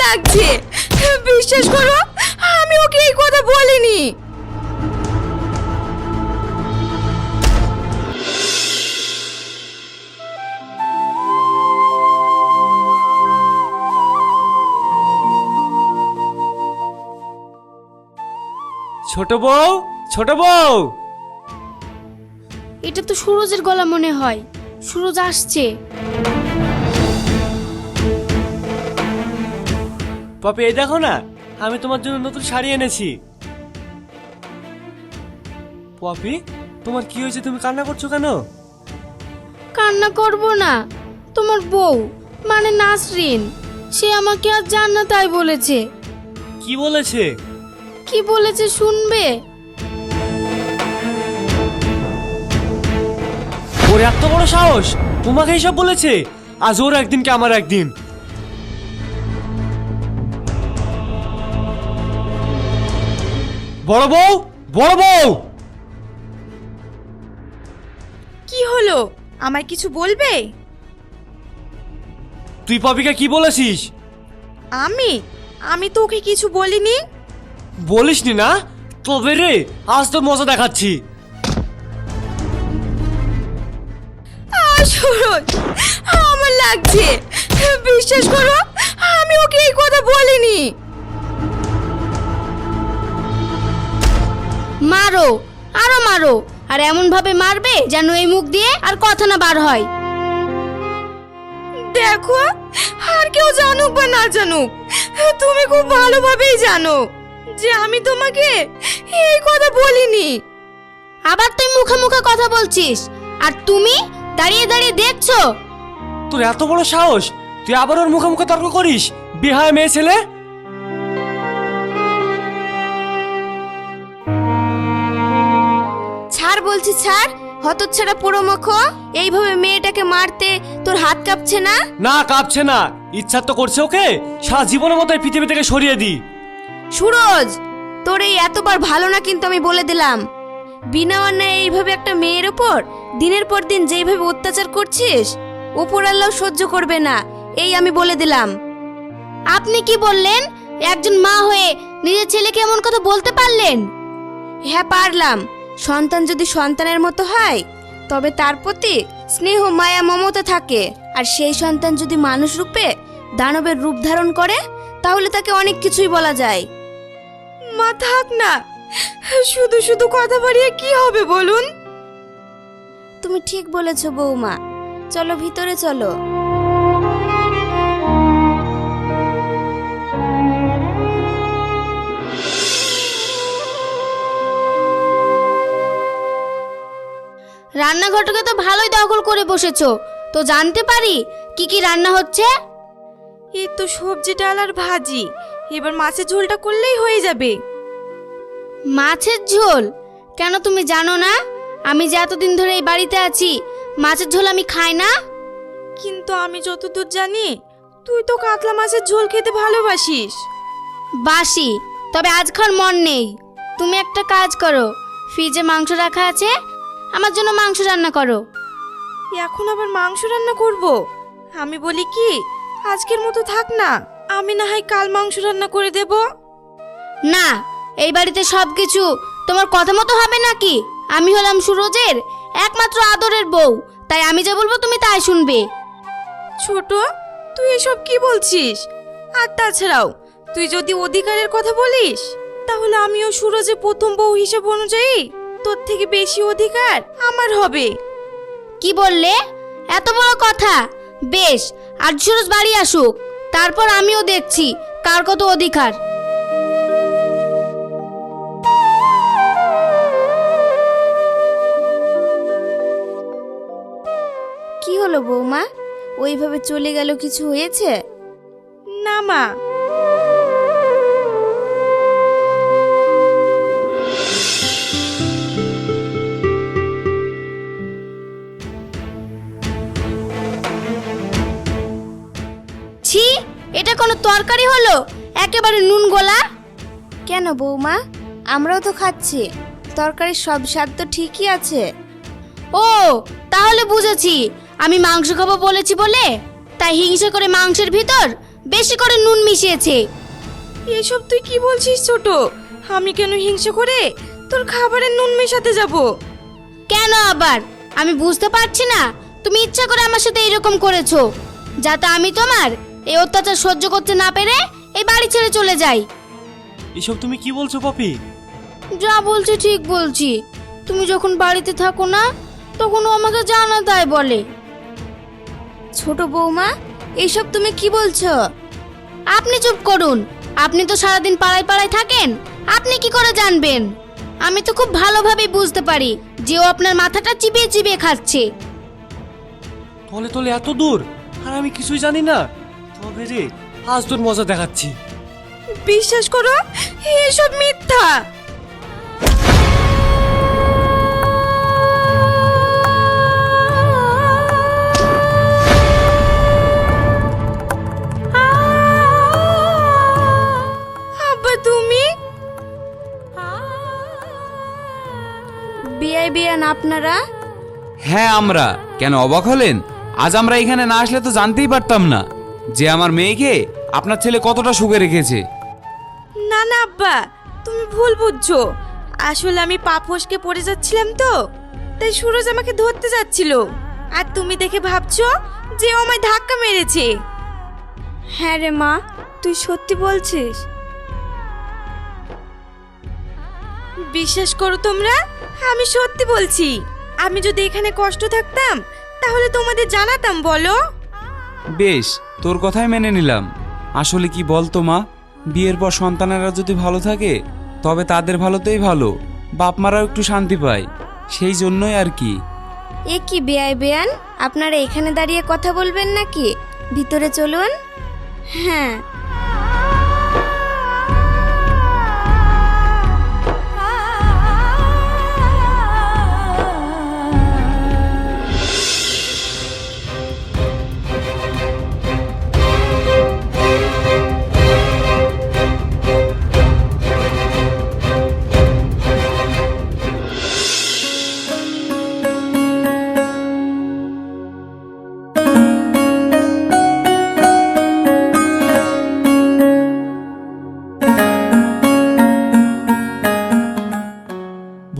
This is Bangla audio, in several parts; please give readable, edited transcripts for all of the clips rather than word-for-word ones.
লাগছে। বিশ্বাস করো, আমি ওকে এই কথা বলিনি। ছোট বউ, ছোট বউ। এটা তো সুরজের গলা মনে হয়। সুরজ আসছে। পাপি, এই দেখো না, আমি তোমার জন্য নতুন শাড়ি এনেছি। পাপি, তোমার কি হয়েছে? তুমি কান্না করছো কেন? কান্না করব না, তোমার বউ মানে নাসরিন, সে আমাকে আজ জান্নাতাই বলেছে। কি বলেছে? কি বলেছে শুনবে? ওর এত বড় সাহস তোমাকে এইসব বলেছে? আজ ওর একদিন কি আমার একদিন। বড় বউ, বড় বউ। কি হলো? আমায় কিছু বলবে? তুই পাপিকে কি বলেছিস? আমি তো ওকে কিছু বলিনি। বলিসনি না? তবে রে, আজ তোর মজা দেখাচ্ছি। সুরজ, আমার লাগছে। বিশ্বাস করো, আমি ওকে এই কথা বলিনি। মারো, আরো মারো, আর এমন ভাবে মারবে যেন এই মুখ দিয়ে আর কথা না বার হয়। দেখো, আর কেউ জানুক বা না জানুক, তুমি খুব ভালোভাবেই জানো যে আমি তোমাকে এই কথা বলিনি। আবার তুই মুখে মুখে কথা বলছিস, আর তুমি দাঁড়িয়ে দাঁড়িয়ে দেখছো। তোর এত বড় সাহস, তুই আবার ওর মুখে মুখে তর্ক করিস? বিহায় মেয়ে ছেলে। ছাড় বলছি, ছাড়। হতচ্ছাড়া পোড়োমুখো, এইভাবে মেয়েটাকে মারতে তোর হাত কাঁপছে না? না, কাঁপছে না। ইচ্ছা তো করছে ওকে সারা জীবনের মতো এই পৃথিবী থেকে সরিয়ে দি। সুরজ, তোর এই এতবার ভালো না কিন্তু আমি বলে দিলাম। বিনা অন্যায় এইভাবে একটা মেয়ের ওপর দিনের পর দিন যেইভাবে অত্যাচার করছিস, ওপর আল্লাহ সহ্য করবে না, এই আমি বলে দিলাম। আপনি কি বললেন? একজন মা হয়ে নিজের ছেলেকে এমন কথা বলতে পারলেন? হ্যাঁ, পারলাম। সন্তান যদি সন্তানের মতো হয় তবে তার প্রতি স্নেহ, মায়া, মমতা থাকে। আর সেই সন্তান যদি মানুষ রূপে দানবের রূপ ধারণ করে তাহলে তাকে অনেক কিছুই বলা যায়। মা থাক না, শুধু শুধু কথা বাড়িয়ে কি হবে বলুন? তুমি ঠিক বলেছো বৌমা, চলো ভিতরে চলো। রান্নাঘরটাকে তো ভালোই দখল করে বসেছো, তো জানতে পারি কি কি রান্না হচ্ছে? এই তো সবজি, ডাল আর ভাজি। এবার মাছের ঝোলটা করলেই হয়ে যাবে। মাছের ঝোল? কেন, তুমি জানো না আমি যে এতদিন ধরে এই বাড়িতে আছি মাছের ঝোল আমি খাই না? কিন্তু আমি যতদূর জানি তুই তো কাতলা মাছের ঝোল খেতে ভালোবাসিস। বাসি, তবে আজ খাওয়ার মন নেই। তুমি একটা কাজ করো, ফ্রিজে মাংস রাখা আছে, আমার জন্য মাংস রান্না করো। এখন আবার মাংস রান্না করব? আমি বলি কি, আজকের মতো থাক না, আমি না হয় কাল মাংস রান্না করে দেব। না, এই বাড়িতে সবকিছু তোমার কথা মতো হবে নাকি? আমি হলাম সুরজের একমাত্র আদরের বউ, তাই আমি যা বলবো তুমি তাই শুনবে। ছোট, তুই এসব কি বলছিস? আর তাছাড়াও তুই যদি অধিকারের কথা বলিস তাহলে আমিও সুরজের প্রথম বউ হিসেব অনুযায়ী তোর থেকে বেশি অধিকার আমার হবে। কি বললে? এত বড় কথা? বেশ, আজ সুরজ বাড়ি আসুক, তারপর আমিও দেখছি কার কত অধিকার। কি হলো বৌমা, ওইভাবে চলে গেল? কিছু হয়েছে? না মা। ছি, এটা কোনো তরকারি হলো? একেবারে নুন গোলা। কেন বৌমা, আমরাও তো খাচ্ছি, তরকারির সব স্বাদ তো ঠিকই আছে। ও, তাহলে বুঝেছি আমি মাংস খাবো বলেছি বলে তাই হিংসা করে মাংসের ভিতর বেশি করে নুন মিশিয়েছে। এসব তুই কি বলছিস ছোট? আমি কেন হিংসে করে তোর খাবারে নুন মেশাতে যাব? কেন আবার? আমি বুঝতে পারছি না তুমি ইচ্ছা করে আমার সাথে এরকম করেছো, যাতে আমি তোমার এই অত্যাচার সহ্য করতে না পেরে এই বাড়ি ছেড়ে চলে যাই। এসব তুমি কি বলছো পপি? যা বলছি ঠিক বলছি। তুমি যখন বাড়িতে থাকো না তখন ও আমাকে জানা তাই বলে। ছোট বৌমা, এইসব তুমি কি বলছো? আপনি চুপ করুন। আপনি তো সারাদিন পাড়ায় পাড়ায় থাকেন, আপনি কি করে জানবেন? আমি তো খুব ভালোভাবে বুঝতে পারি যে ও আপনার মাথাটা চিবিয়ে চিবিয়ে খাচ্ছে। তলে তলে এত দূর আর আমি কিছুই জানি না। তবে রে, আজ তোর মজা দেখাচ্ছি। বিশ্বাস করো, এসব মিথ্যা। আব্বা তুমি? বিয়াই বিয়ান আপনারা? হ্যাঁ আমরা। কেন অবাক হলেন? আজ আমরা এখানে না আসলে তো জানতেই পারতাম না যে আমার মেয়েকে আপনার ছেলে কতটা সুখে রেখেছে। না না আব্বা, তুমি ভুল বুঝছো। আসলে আমি পা ফসকে পড়ে যাচ্ছিলাম তো, তাই সুরজ আমাকে ধরতে যাচ্ছিল, আর তুমি দেখে ভাবছো যে ও আমায় ধাক্কা মেরেছে। হ্যাঁ রে মা, তুই সত্যি বলছিস? বিশ্বাস করো তোমরা, আমি সত্যি বলছি। আমি যদি এখানে কষ্ট থাকতাম তাহলে তোমাদের জানাতাম, বলো? বেশ, তোর কথাই মেনে নিলাম। আসলে কি বলতো মা, বিয়ের পর সন্তানেরা যদি ভালো থাকে তবে তাদের ভালোতেই ভালো, বাপ মারাও একটু শান্তি পায়, সেই জন্যই আর কি। এ কি বেয়াই বেয়ান, আপনারা এখানে দাঁড়িয়ে কথা বলবেন নাকি? ভিতরে চলুন। হ্যাঁ।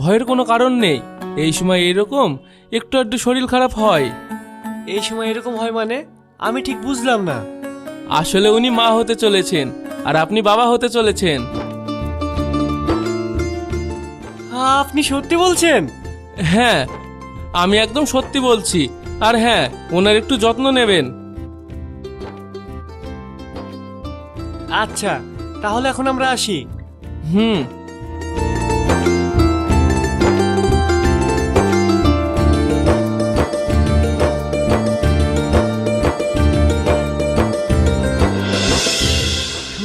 ভয়ের কোনো কারণ নেই। এই সময় এরকম একটু একটু শরীর খারাপ হয়। এই সময় এরকম হয় মানে? আমি ঠিক বুঝলাম না। আসলে উনি মা হতে চলেছেন আর আপনি বাবা হতে চলেছেন। আপনি সত্যি বলছেন? হ্যাঁ, আমি একদম সত্যি বলছি। আর হ্যাঁ, ওনার একটু যত্ন নেবেন। আচ্ছা, তাহলে এখন আমরা আসি। হুম।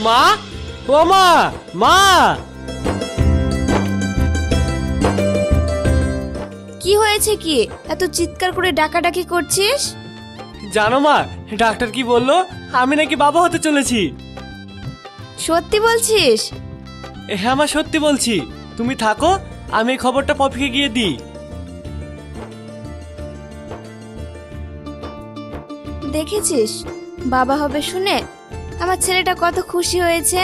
মা, ও মা, মা! কি হয়েছে কি? এত চিৎকার করে ডাকাডাকি করছিস? জানো মা, ডাক্তার কি বললো? আমি নাকি বাবা হতে চলেছি। সত্যি বলছিস? হ্যাঁ মা, সত্যি বলছি। তুমি থাকো, আমি এই খবরটা পপিকে গিয়ে দিই। দেখেছিস, বাবা হবে শুনে আমার ছেলেটা কত খুশি হয়েছে।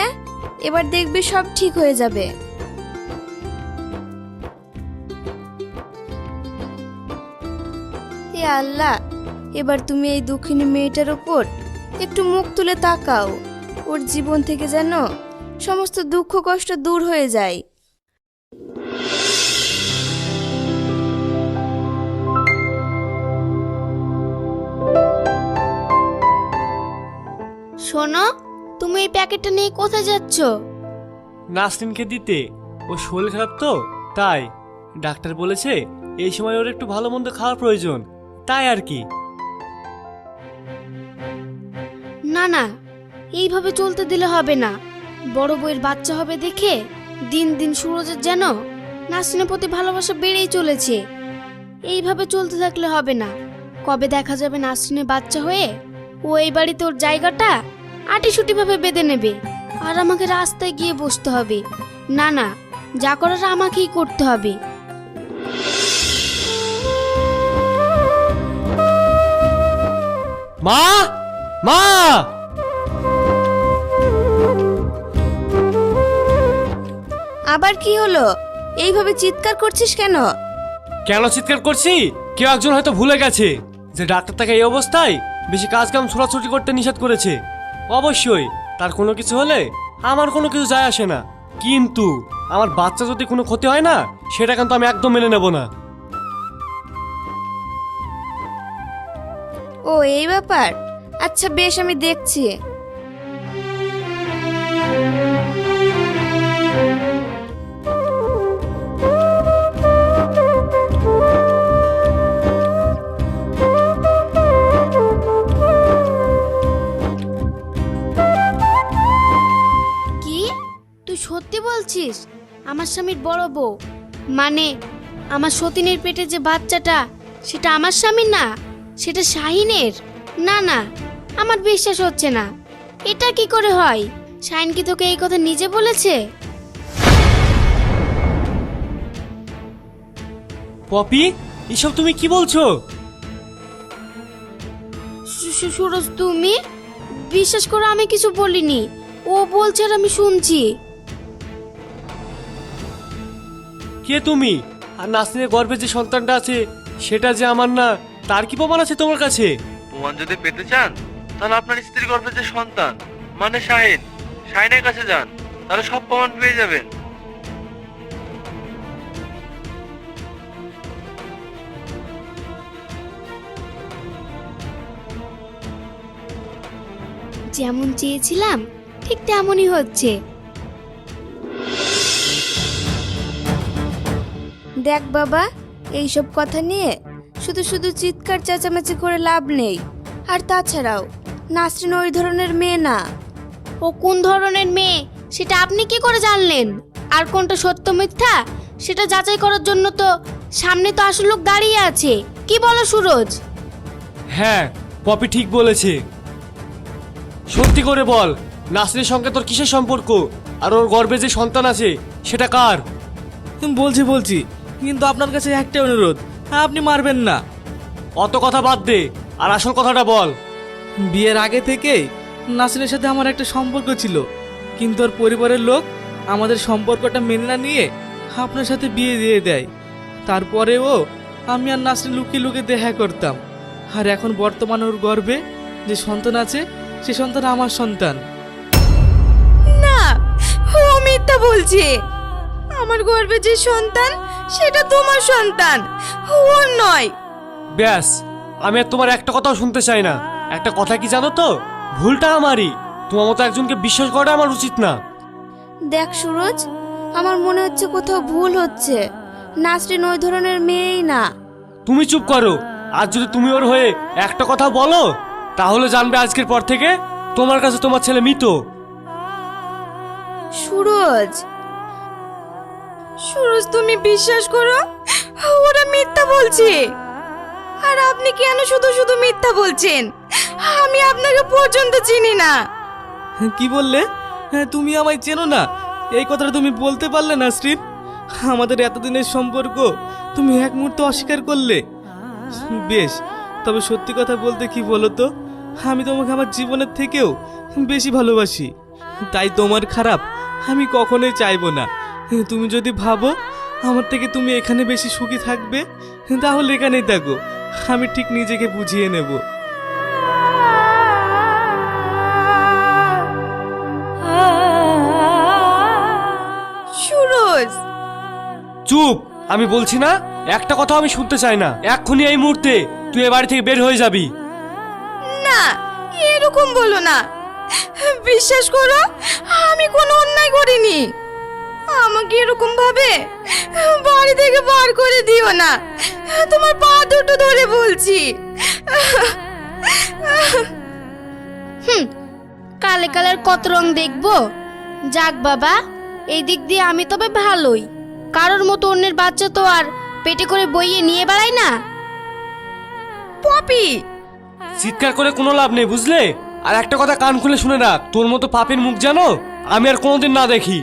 এবার দেখবি সব ঠিক হয়ে যাবে। হে আল্লাহ, এবার তুমি এই দুঃখিনী মেয়েটার উপর একটু মুখ তুলে তাকাও। ওর জীবন থেকে যেন সমস্ত দুঃখ কষ্ট দূর হয়ে যায়। শোনো, তুমি এই প্যাকেটটা নিয়ে কোথায় যাচ্ছ? নাসরিনকে দিতে। ও শরীর খারাপ তো, তাই ডাক্তার বলেছে এই সময় ওর একটু ভালো মন্দ খাওয়ার প্রয়োজন, তাই আর কি। না না, এইভাবে চলতে দিলে হবে না। বড় বউয়ের বাচ্চা হবে দেখে দিন দিন সুরজের যেন নাসরিনের প্রতি ভালোবাসা বেড়েই চলেছে। এইভাবে চলতে থাকলে হবে না। কবে দেখা যাবে নাসরিনের বাচ্চা হয়ে ও এই বাড়িতে ওর জায়গাটা আটিসুটি ভাবে বেঁধে নেবে, আর আমাকে রাস্তায় গিয়ে বসতে হবে। না না, যা করার আমাকেই করতে হবে। মা, মা! আবার কি হলো? এইভাবে চিৎকার করছিস কেন? কেন চিৎকার করছি? কেউ একজন হয়তো ভুলে গেছে যে ডাক্তার তাকে এই অবস্থায় বেশি কাজ কাম ছোটাছুটি করতে নিষেধ করেছে। অবশ্যই তার কোনো কিছু হলে আমার কোনো কিছু যায় আসে না, কিন্তু আমার বাচ্চা যদি কোনো ক্ষতি হয় না, সেটা কিন্তু আমি একদম মেনে নেব না। ও এই ব্যাপার, আচ্ছা বেশ, আমি দেখছি। কি তুই সত্যি বলছিস? আমার স্বামীর বড় বউ, মানে আমার সতীনের পেটে যে বাচ্চাটা, সেটা আমার স্বামীর না, সেটা শাহিনের? না না, আমার বিশ্বাস হচ্ছে না। এটা কি করে হয়? শাহিন কি তোকে এই কথা নিজে বলেছে? পপি, এসব তুমি কি বলছো? সুরজ, তুমি বিশ্বাস করো, আমি কিছু বলিনি। ও বলছে আর আমি শুনছি। কে তুমি? আর নাসরিনের গর্ভে যে সন্তানটা আছে সেটা যে আমার না, তার কি প্রমাণ আছে তোমার কাছে? প্রমাণ যদি পেতে চান তাহলে আপনার স্ত্রীর গর্ভে যে সন্তান মানে শাহিন, শাহিনের কাছে যান, তাহলে সব প্রমাণ পেয়ে যাবেন। যেমন চেয়েছিলাম ঠিক তেমনই হচ্ছে। দেখ বাবা, এইসব কথা নিয়ে শুধু শুধু চিৎকার চেঁচামেচি করে লাভ নেই। আর তাছাড়াও নাসরিন ওই ধরনের মেয়ে না। ও কোন ধরনের মেয়ে সেটা আপনি কি করে জানলেন? আর কোনটা সত্য মিথ্যা সেটা যাচাই করার জন্য তো সামনে তো আসল লোক দাঁড়িয়ে আছে। কি বলো সুরজ? হ্যাঁ, পপি ঠিক বলেছে। সত্যি করে বল, নাসরিনের সঙ্গে তোর কিসের সম্পর্ক? আর ওর গর্ভে যে সন্তান আছে সেটা কার? বলছি, কিন্তু আপনার কাছে একটা অনুরোধ, আপনি মারবেন না। অত কথা বাদ দে, আর আসল কথাটা বল। বিয়ের আগে থেকেই নাসরিনের সাথে আমার একটা সম্পর্ক ছিল, কিন্তু ওর পরিবারের লোক আমাদের সম্পর্কটা মেনে না নিয়ে আপনার সাথে বিয়ে দিয়ে দেয়। তারপরেও আমি আর নাসরিন লুকিয়ে লুকিয়ে দেখা করতাম। আর এখন বর্তমানে ওর গর্ভে যে সন্তান আছে, সে সন্তান আমার সন্তান। না, ও মিথ্যা বলছে। আমার গর্ভে যে সন্তান সেটা তোমার সন্তান, ওর নয়। ব্যাস, আমি আর তোমার একটা কথাও শুনতে চাই না। একটা কথা কি জানো তো, ভুলটা আমারই। তোমার মতো একজনকে বিশ্বাস করা আমার উচিত না। দেখ সুরজ, আমার মনে হচ্ছে কোথাও ভুল হচ্ছে। নাসরিন ওই ধরনের মেয়েই না। তুমি চুপ করো। আর যদি তুমি ওর হয়ে একটা কথা বলো, তাহলে জানবে আজকের পর থেকে তোমার কাছে তোমার ছেলে মৃত। সুরজ, সুরজ তুমি বিশ্বাস করো, ওরা মিথ্যা বলছে। আর আপনি কেন শুধু শুধু মিথ্যা বলছেন? আমি আপনাকে পর্যন্ত চিনি না। কি বললে? তুমি আমায় চেনো না? এই কথাটা তুমি বলতে পারলে নাসরিন? আমাদের এতদিনের সম্পর্ক তুমি এক মুহূর্তে অস্বীকার করলে। বেশ, তবে সত্যি কথা বলতে কি বলো তো, আমি তোমাকে আমার জীবনের থেকেও বেশি ভালোবাসি। তাই তোমার খারাপ আমি কখনোই চাইবো না। তুমি যদি ভাবো আমার থেকে তুমি এখানে বেশি সুখী থাকবে, তাহলে এখানেই থাকো। আমি ঠিক নিজেকে বুঝিয়ে নেব। সুরজ, চুপ! আমি বলছি না, একটা কথা আমি শুনতে চাই না। এক্ষুনি এই মুহূর্তে তুই এ বাড়ি থেকে বের হয়ে যাবি। না, এরকম বলো না। বিশ্বাস করো, আমি কোনো অন্যায় করিনি। আমাকে এরকম ভাবে বাড়ি থেকে বার করে দিও না। তোমার পা দুটো ধরে বলছি। কালে কালের কত রং দেখবো। যাক বাবা, এই দিক দিয়ে আমি তবে ভালোই। কারোর মতো অন্যের বাচ্চা তো আর পেটে করে বইয়ে নিয়ে বেড়াই না। পপি, চিৎকার করে কোনো লাভ নেই, বুঝলে? আর একটা কথা কান খুলে শুনে রাখ, তোর মতো পাপের মুখ জানো আমি আর কোনোদিন না দেখি।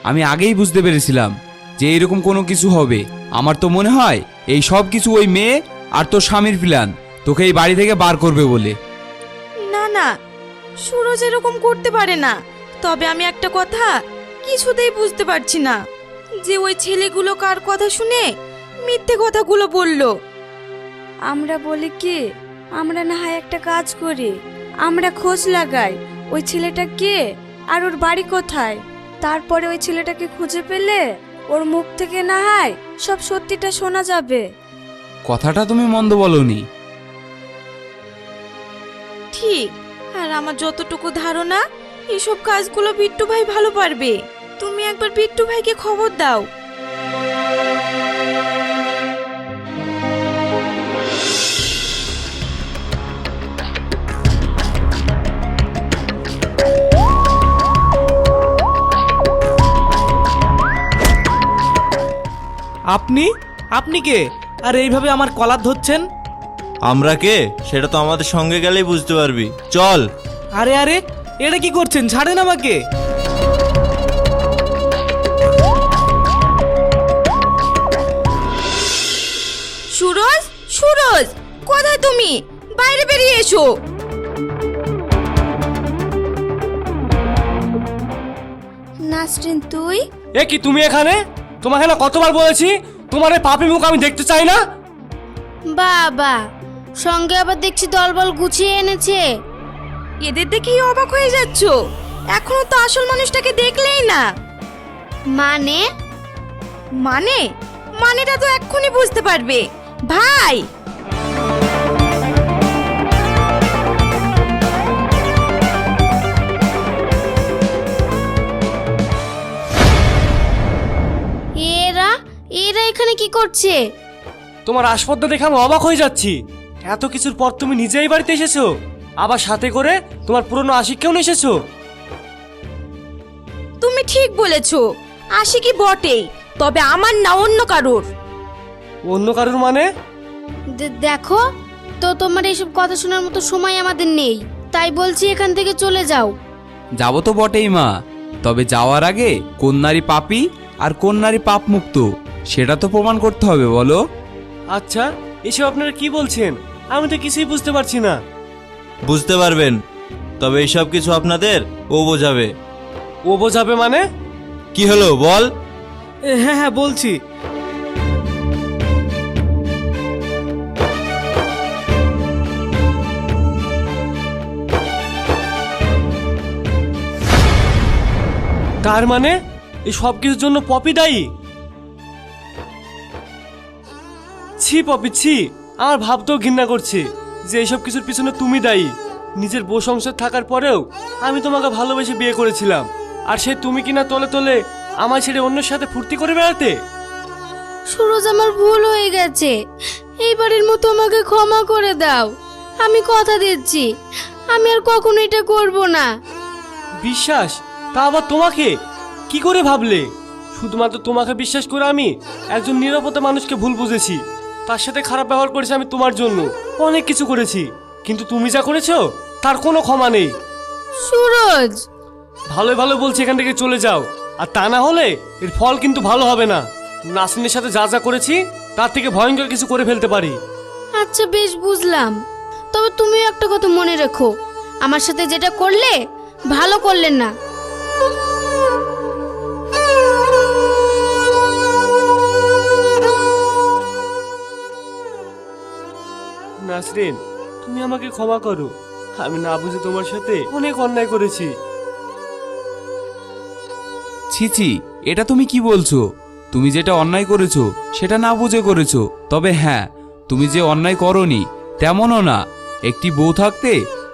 আমি আগেই বুঝতে পেরেছিলাম যে এইরকম কোনো কিছু হবে। আমার তো মনে হয় এই সব কিছু ওই মেয়ে আর তোর স্বামীর প্ল্যান, তোকে এই বাড়ি থেকে বার করবে বলে। না না, সুরজ এরকম করতে পারে না। তবে আমি একটা কথা কিছুতেই বুঝতে পারছি না যে ওই ছেলেগুলো কার কথা শুনে মিথ্যে কথাগুলো বললো। আমরা বলি কি, আমরা না হয় একটা কাজ করি, আমরা খোঁজ লাগাই ওই ছেলেটা কে আর ওর বাড়ি কোথায়। তারপরে ওই ছেলেটাকে খুঁজে পেলে ওর মুখ থেকে না হয় সব সত্যিটা শোনা যাবে। কথাটা তুমি মন্দ বলনি। ঠিক, আর আমার যতটুকু ধারণা এসব কাজগুলো বিট্টু ভাই ভালো পারবে। তুমি একবার বিট্টু ভাইকে খবর দাও। আপনি আপনি কে? আর এইভাবে আমার কলার ধরছেন? আমরা কে সেটা তো আমাদের সঙ্গে গেলেই বুঝতে পারবি, চল। আরে আরে, এটা কি করছেন? ছাড়েন আমাকে। সুরজ, সুরজ, কোথায় তুমি? বাইরে বেরিয়ে এসো। নাসরিন তুই? এ কি তুমি এখানে? তোমাকে না কতবার বলেছি তোমার এই পাপী মুখ আমি দেখতে চাই না। বাবা, সঙ্গে আবার দেখছি দলবল গুছিয়ে এনেছে। এদের দেখেই অবাক হয়ে যাচ্ছ? এখনো তো আসল মানুষটাকে দেখলেই না। মানে? মানেটা তো এক্ষুনি বুঝতে পারবে। ভাই, এরা এরা এখানে কি করছে? তোমার আসপদ্দা দেখে আমি অবাক হয়ে যাচ্ছি। এত কিছুর পর তুমি নিজেই বাড়িতে এসেছো, আবার সাথে করে তোমার পুরনো আশিককেও নিয়ে এসেছো। তুমি ঠিক বলেছো, আশিকি বটেই, তবে আমার না অন্য কারোর। অন্য কারোর মানে? দেখো তো, তোমার এইসব কথা শোনার মতো সময় আমাদের নেই, তাই বলছি এখান থেকে চলে যাও। যাবো তো বটেই মা, তবে যাওয়ার আগে কোন নারী পাপী আর কোন নারী পাপ মুক্ত সেটা তো প্রমাণ করতে হবে, বলো। আচ্ছা, এসব আপনারা কি বলছেন? আমি তো কিছুই বুঝতে পারছি না। বুঝতে পারবেন, তবে এইসব কিছু আপনাদের ও বোঝাবে। ও বোঝাবে মানে? কি হলো বল। হ্যাঁ হ্যাঁ বলছি। তার মানে এই সব কিছুর জন্য পপি দায়ী? ছি পপি ছি, আমার ভাবতেও ঘৃণা করছে যে এইসব কিছুর পিছনে তুমি দায়ী। নিজের বউ সংসার থাকার পরেও আমি তোমাকে ভালোবেসে বিয়ে করেছিলাম, আর সেই তুমি কিনা তলে তলে আমার ছেড়ে অন্যের সাথে ফুর্তি করে বেড়াতে। সুরজ, আমার ভুল হয়ে গেছে, এইবারের মতো আমাকে ক্ষমা করে দাও। আমি কথা দিচ্ছি আমি আর কখনো এটা করব না। বিশ্বাস? তা আবার তোমাকে? কি করে ভাবলে? শুধুমাত্র তোমাকে বিশ্বাস করে আমি একজন নিরাপত্তা মানুষকে ভুল বুঝেছি, তার সাথে খারাপ ব্যবহার করেছি আমি তোমার জন্য, অনেক কিছু করেছি, কিন্তু তুমি যা করেছো তার কোনো ক্ষমা নেই। সুরজ, ভালো ভালো বলছি এখান থেকে চলে যাও, আর তা না হলে এর ফল কিন্তু ভালো হবে না। নাসরিনের সাথে যা যা করেছি তার থেকে ভয়ঙ্কর কিছু করে ফেলতে পারি। আচ্ছা বেশ বুঝলাম, তবে তুমিও একটা কথা মনে রেখো, আমার সাথে যেটা করলে ভালো করলেন না। নাসরিন, তুমি আমাকে ক্ষমা করো, আমি না বুঝে তোমার সাথে অনেক অন্যায় করেছি। ছিছি, এটা তুমি কি বলছো? তুমি যেটা অন্যায় করেছো সেটা না বুঝে করেছো, তবে হ্যাঁ, তুমি যে অন্যায় করনি তেমনও না। একটি বউ থাকতে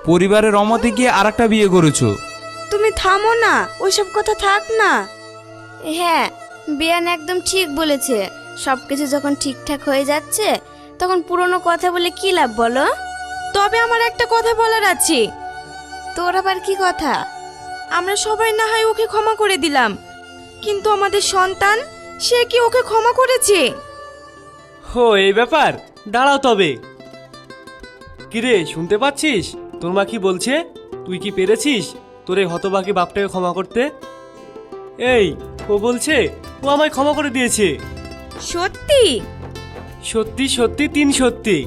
পরিবারের অমতে গিয়ে আরেকটা বিয়ে করেছো। তুমি থামো না, ওইসব কথা থাক না। হ্যাঁ, বিয়ান একদম ঠিক বলেছে। সবকিছু যখন ঠিকঠাক হয়ে যাচ্ছে তখন পুরনো কথা বলে কি লাভ বলো? তবে আমার একটা কথা বলার আছে। তোর আবার কি কথা? আমরা সবাই না হয় ওকে ক্ষমা করে দিলাম, কিন্তু আমাদের সন্তান, সে কি ওকে ক্ষমা করেছে? ও এই ব্যাপার, দাঁড়াও তবে। কিরে, শুনতে পাচ্ছিস তোর মা কি বলছে? তুই কি পেরেছিস তোর এই হতবাকি বাপটাকে ক্ষমা করতে? এই ও বলছে ও আমায় ক্ষমা করে দিয়েছে। সত্যি? সত্যি সত্যি তিন সত্যি।